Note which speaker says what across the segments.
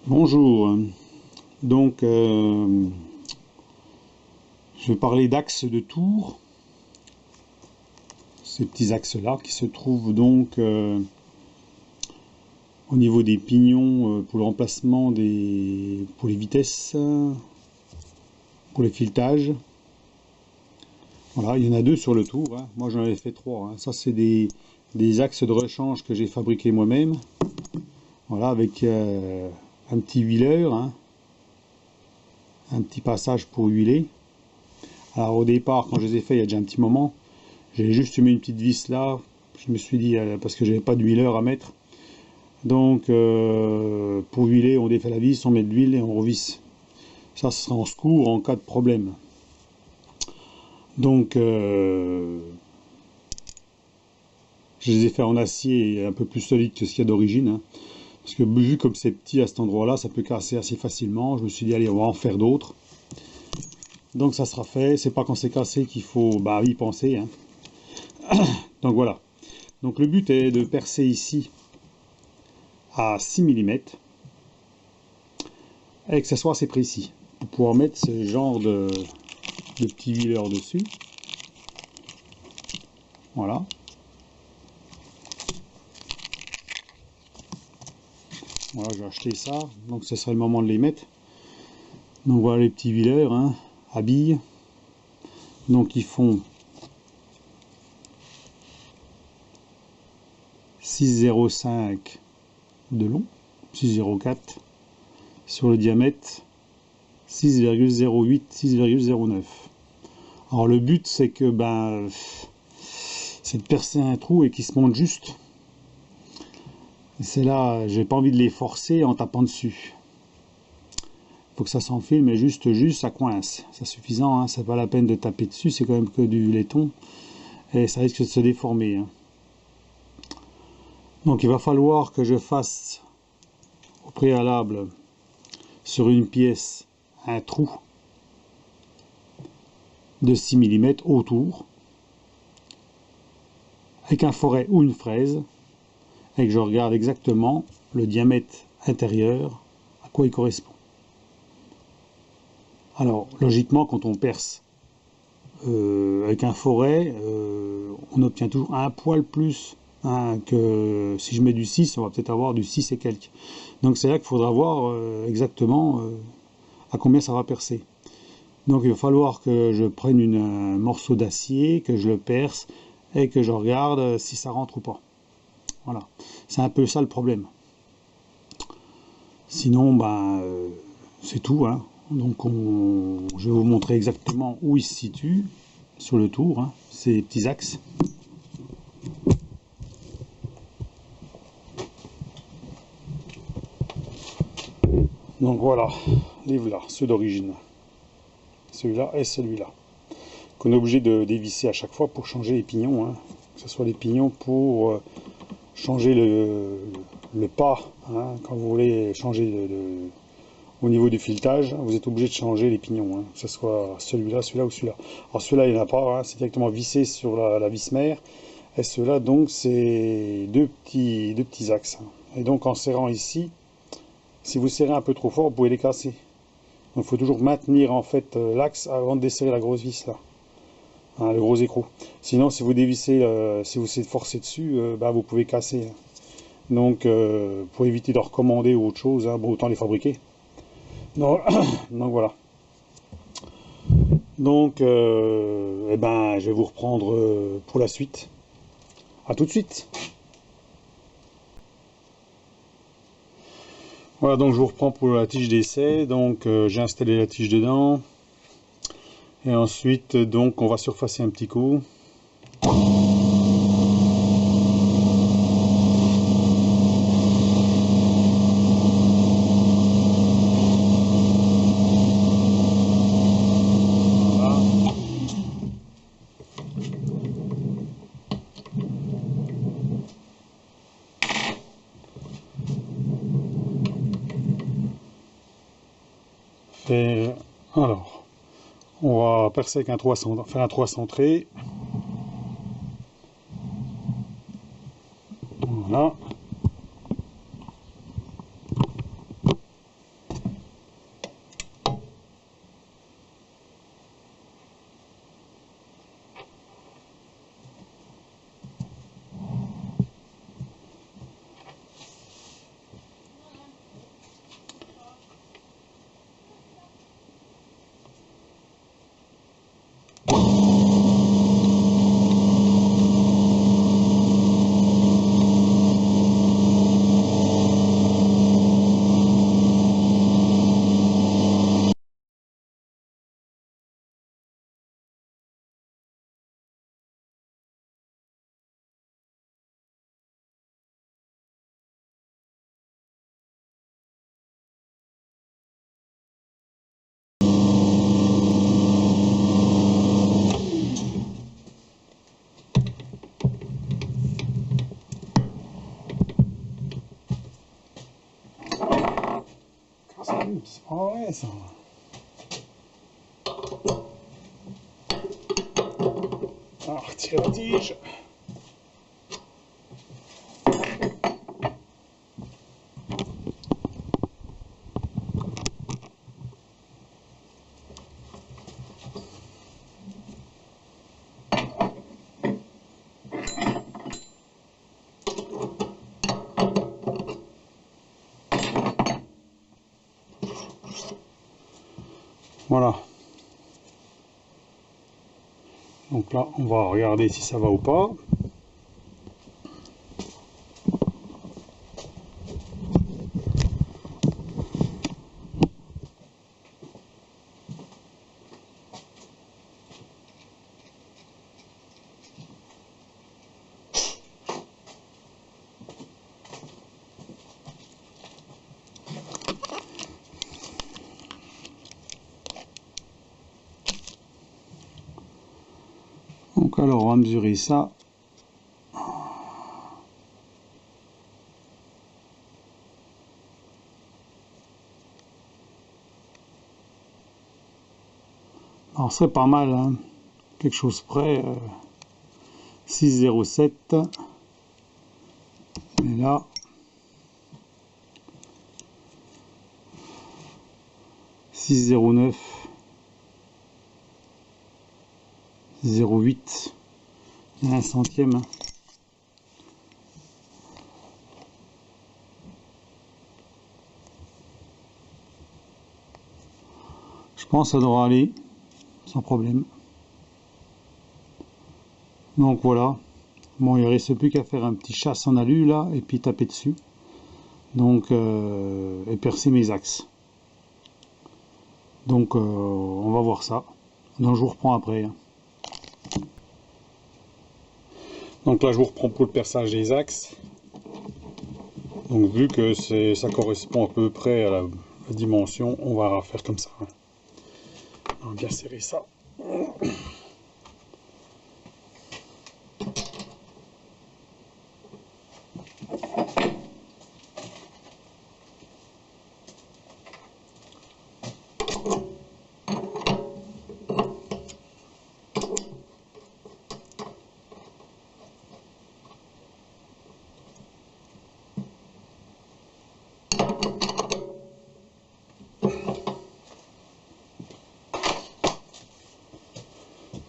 Speaker 1: Bonjour, donc je vais parler d'axes de tour, ces petits axes là qui se trouvent donc au niveau des pignons pour le remplacement pour les vitesses, pour les filetages. Voilà, il y en a deux sur le tour, hein. Moi j'en avais fait trois, hein. Ça c'est des axes de rechange que j'ai fabriqués moi-même. Voilà, avec un petit huileur, hein, un petit passage pour huiler. Alors au départ, quand je les ai fait il y a déjà un petit moment, j'ai juste mis une petite vis là. Je me suis dit, parce que j'avais pas d'huileur à mettre. Donc pour huiler, on défait la vis, on met de l'huile et on revisse. Ça, ce sera en secours en cas de problème. Donc je les ai fait en acier un peu plus solide que ce qu'il y a d'origine, hein. Parce que vu comme c'est petit à cet endroit-là, ça peut casser assez facilement. Je me suis dit, allez, on va en faire d'autres. Donc ça sera fait. C'est pas quand c'est cassé qu'il faut y penser, hein. Donc voilà. Donc le but est de percer ici à 6 mm et que ça soit assez précis pour pouvoir mettre ce genre de petit huileur dessus. Voilà. Voilà, j'ai acheté ça, donc ce serait le moment de les mettre. Donc voilà les petits huileurs, hein, à billes. Donc ils font 6,05 de long, 6,04 sur le diamètre, 6,08, 6,09. Alors le but c'est que c'est de percer un trou et qu'il se monte juste. C'est là, j'ai pas envie de les forcer en tapant dessus. Faut que ça s'enfile, mais juste, ça coince. C'est suffisant, hein, c'est pas la peine de taper dessus, c'est quand même que du laiton. Et ça risque de se déformer, hein. Donc il va falloir que je fasse au préalable sur une pièce un trou de 6 mm autour, avec un forêt ou une fraise, et que je regarde exactement le diamètre intérieur, à quoi il correspond. Alors, logiquement, quand on perce avec un forêt, on obtient toujours un poil plus, hein, que si je mets du 6, on va peut-être avoir du 6 et quelques. Donc c'est là qu'il faudra voir exactement à combien ça va percer. Donc il va falloir que je prenne un morceau d'acier, que je le perce, et que je regarde si ça rentre ou pas. Voilà, c'est un peu ça le problème. Sinon, c'est tout, hein. Donc je vais vous montrer exactement où il se situe sur le tour, hein, ces petits axes. Donc voilà, les voilà, ceux d'origine. Celui-là et celui-là. Qu'on est obligé de dévisser à chaque fois pour changer les pignons, hein. Que ce soit les pignons pour changer le pas, hein. Quand vous voulez changer au niveau du filetage, vous êtes obligé de changer les pignons, hein. Que ce soit celui-là, celui-là ou celui-là. Alors celui-là, il n'y en a pas, hein, c'est directement vissé sur la vis mère. Et ceux-là, donc, c'est deux petits axes, hein. Et donc, en serrant ici, si vous serrez un peu trop fort, vous pouvez les casser. Donc il faut toujours maintenir en fait l'axe avant de desserrer la grosse vis là, hein, le gros écrou. Sinon, si vous dévissez, si vous essayez de forcer dessus, vous pouvez casser, hein. Donc pour éviter de recommander ou autre chose, hein, autant les fabriquer. Donc, donc voilà. Donc je vais vous reprendre pour la suite. À tout de suite. Voilà, donc je vous reprends pour la tige d'essai. Donc j'ai installé la tige dedans. Et ensuite, donc, on va surfacer un petit coup. Voilà. Alors, on va percer avec un 300, faire un 3 centré. Voilà. C'est pas vrai ça. Ah, retire la tige. Voilà. Donc là, on va regarder si ça va ou pas. Donc alors, on va mesurer ça. Alors, c'est pas mal, hein. Quelque chose près. 6,07. Et là, 6,09. 0,8. Il y a un centième. Je pense que ça devra aller sans problème. Donc voilà. Bon, il ne reste plus qu'à faire un petit chasse en alu là et puis taper dessus. Donc, et percer mes axes. Donc, on va voir ça. Donc, je vous reprends après. Donc là, je vous reprends pour le perçage des axes. Donc, vu que ça correspond à peu près à la dimension, on va faire comme ça. On va bien serrer ça.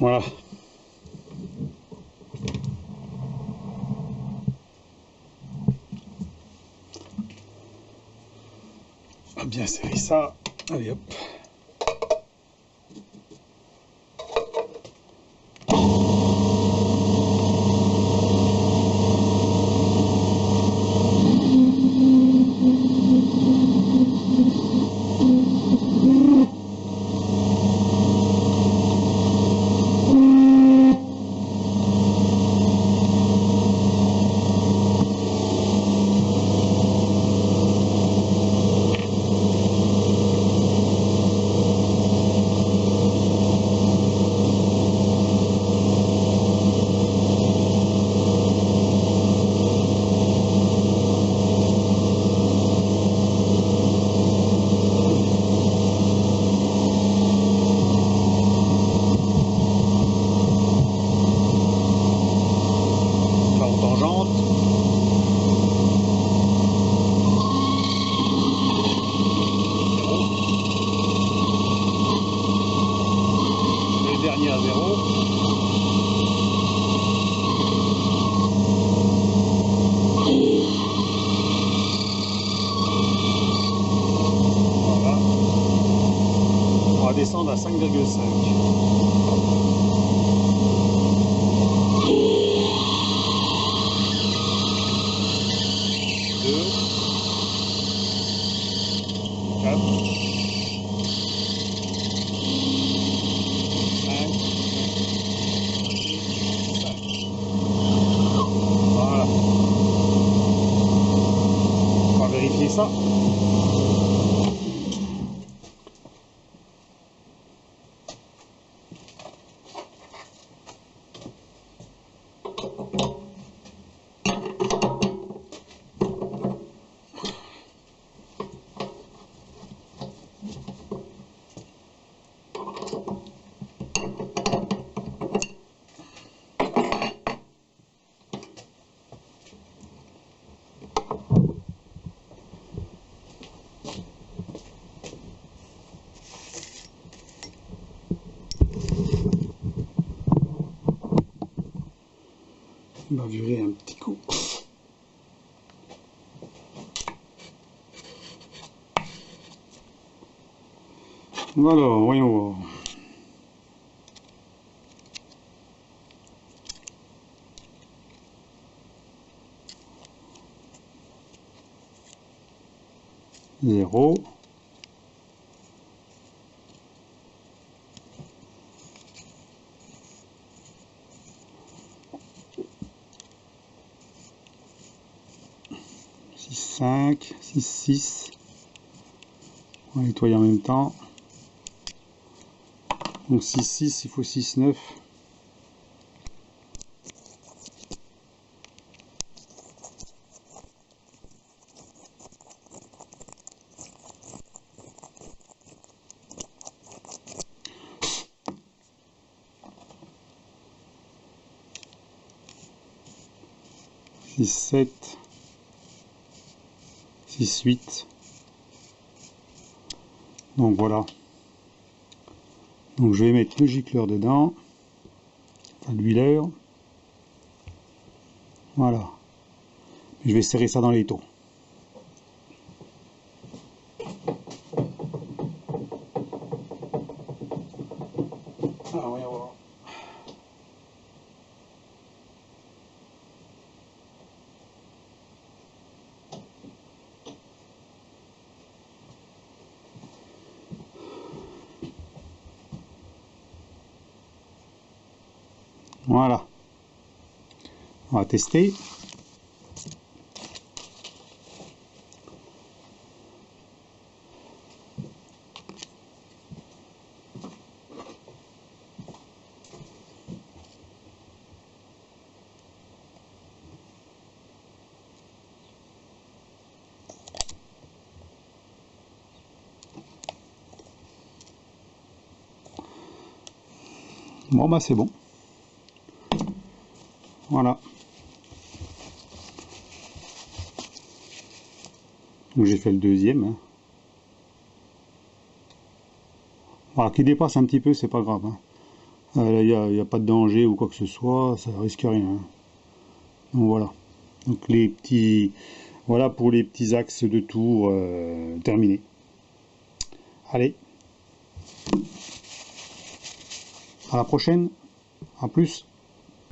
Speaker 1: Voilà. On va bien serrer ça. Allez hop. Descendre à 5,5. Voilà. On va vérifier ça. bavurer un petit coup. Voilà, voyons voir. Zéro. Six, 5, 6, 6. On va nettoyer en même temps. Donc 6, 6, il faut 6, 9. Six, 7, 6, 8. Donc voilà. Donc je vais mettre le gicleur dedans, enfin l'huileur. Voilà. Je vais serrer ça dans les taux. Ah, voyons voir. Voilà. On va tester. Bon bah c'est bon. Voilà. Donc j'ai fait le deuxième. Hein. Voilà, qui dépasse un petit peu, c'est pas grave. Hein. Là, il n'y a pas de danger ou quoi que ce soit, ça risque rien. Hein. Donc voilà. Donc les petits. Voilà pour les petits axes de tour terminés. Allez. À la prochaine. À plus.